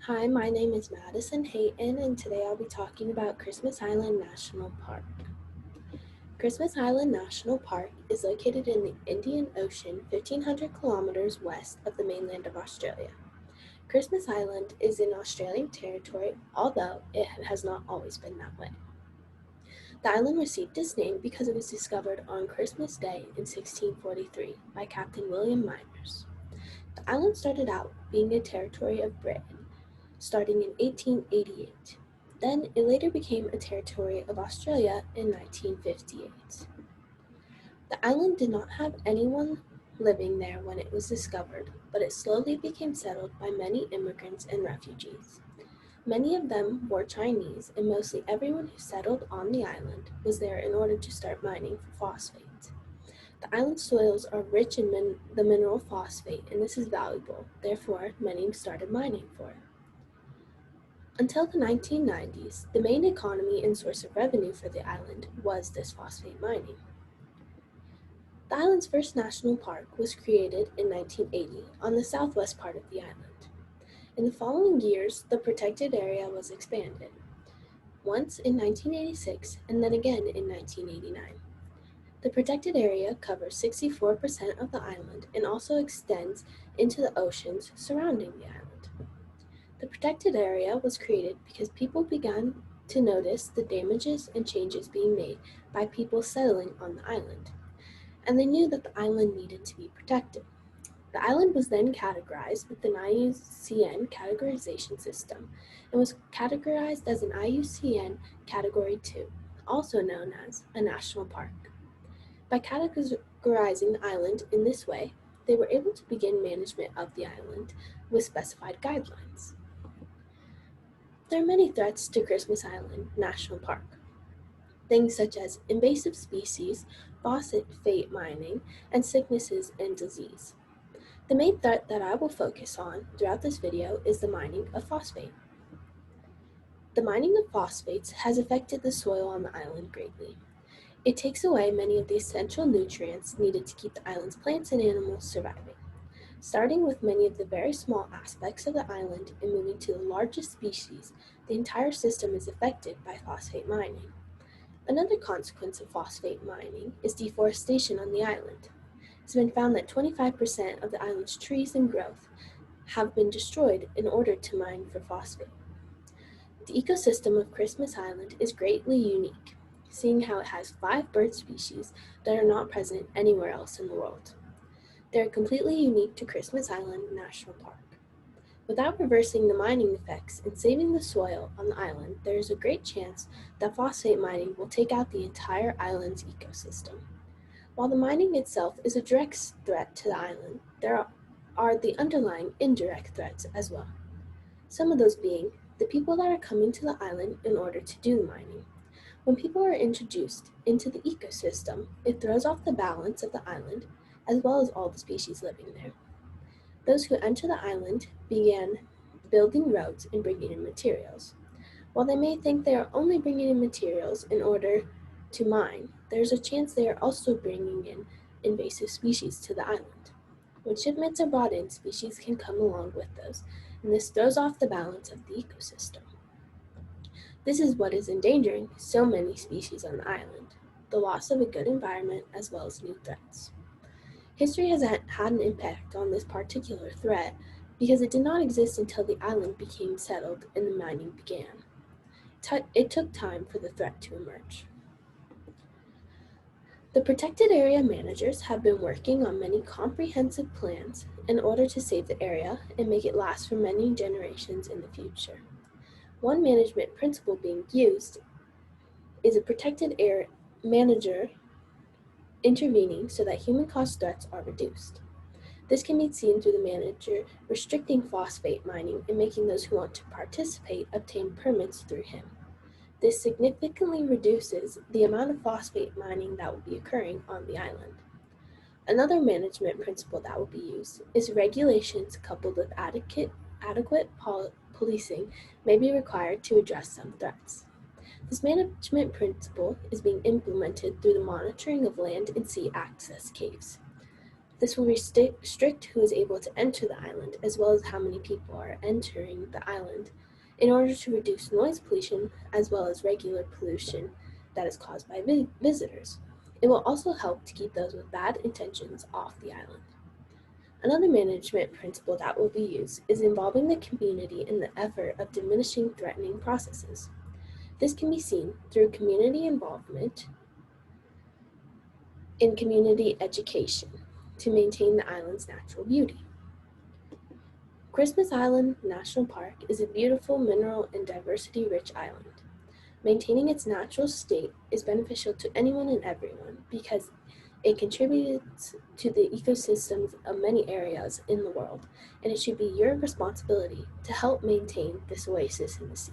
Hi, my name is Madison Hayton, and today I'll be talking about Christmas Island National Park. Christmas Island National Park is located in the Indian Ocean, 1,500 kilometers west of the mainland of Australia. Christmas Island is in Australian territory, although it has not always been that way. The island received its name because it was discovered on Christmas Day in 1643 by Captain William Myers. The island started out being a territory of Britain, starting in 1888. Then it later became a territory of Australia in 1958. The island did not have anyone living there when it was discovered, but it slowly became settled by many immigrants and refugees. Many of them were Chinese, and mostly everyone who settled on the island was there in order to start mining for phosphate. The island soils are rich in the mineral phosphate, and this is valuable. Therefore, many started mining for it. Until the 1990s, the main economy and source of revenue for the island was this phosphate mining. The island's first national park was created in 1980 on the southwest part of the island. In the following years, the protected area was expanded, once in 1986 and then again in 1989. The protected area covers 64% of the island and also extends into the oceans surrounding the island. The protected area was created because people began to notice the damages and changes being made by people settling on the island, and they knew that the island needed to be protected. The island was then categorized with an IUCN categorization system and was categorized as an IUCN Category 2, also known as a national park. By categorizing the island in this way, they were able to begin management of the island with specified guidelines. There are many threats to Christmas Island National Park. Things such as invasive species, phosphate mining, and sicknesses and disease. The main threat that I will focus on throughout this video is the mining of phosphate. The mining of phosphates has affected the soil on the island greatly. It takes away many of the essential nutrients needed to keep the island's plants and animals surviving. Starting with many of the very small aspects of the island and moving to the largest species, the entire system is affected by phosphate mining. Another consequence of phosphate mining is deforestation on the island. It's been found that 25% of the island's trees and growth have been destroyed in order to mine for phosphate. The ecosystem of Christmas Island is greatly unique, seeing how it has 5 bird species that are not present anywhere else in the world. They are completely unique to Christmas Island National Park. Without reversing the mining effects and saving the soil on the island, there is a great chance that phosphate mining will take out the entire island's ecosystem. While the mining itself is a direct threat to the island, there are the underlying indirect threats as well. Some of those being the people that are coming to the island in order to do the mining. When people are introduced into the ecosystem, it throws off the balance of the island as well as all the species living there. Those who enter the island began building roads and bringing in materials. While they may think they are only bringing in materials in order to mine, there is a chance they are also bringing in invasive species to the island. When shipments are brought in, species can come along with those, and this throws off the balance of the ecosystem. This is what is endangering so many species on the island, the loss of a good environment as well as new threats. History has had an impact on this particular threat because it did not exist until the island became settled and the mining began. It took time for the threat to emerge. The protected area managers have been working on many comprehensive plans in order to save the area and make it last for many generations in the future. One management principle being used is a protected area manager intervening so that human-caused threats are reduced. This can be seen through the manager restricting phosphate mining and making those who want to participate obtain permits through him. This significantly reduces the amount of phosphate mining that will be occurring on the island. Another management principle that will be used is regulations coupled with adequate policing may be required to address some threats. This management principle is being implemented through the monitoring of land and sea access caves. This will restrict who is able to enter the island, as well as how many people are entering the island, in order to reduce noise pollution as well as regular pollution that is caused by visitors. It will also help to keep those with bad intentions off the island. Another management principle that will be used is involving the community in the effort of diminishing threatening processes. This can be seen through community involvement in community education to maintain the island's natural beauty. Christmas Island National Park is a beautiful mineral and diversity-rich island. Maintaining its natural state is beneficial to anyone and everyone because it contributes to the ecosystems of many areas in the world, and it should be your responsibility to help maintain this oasis in the sea.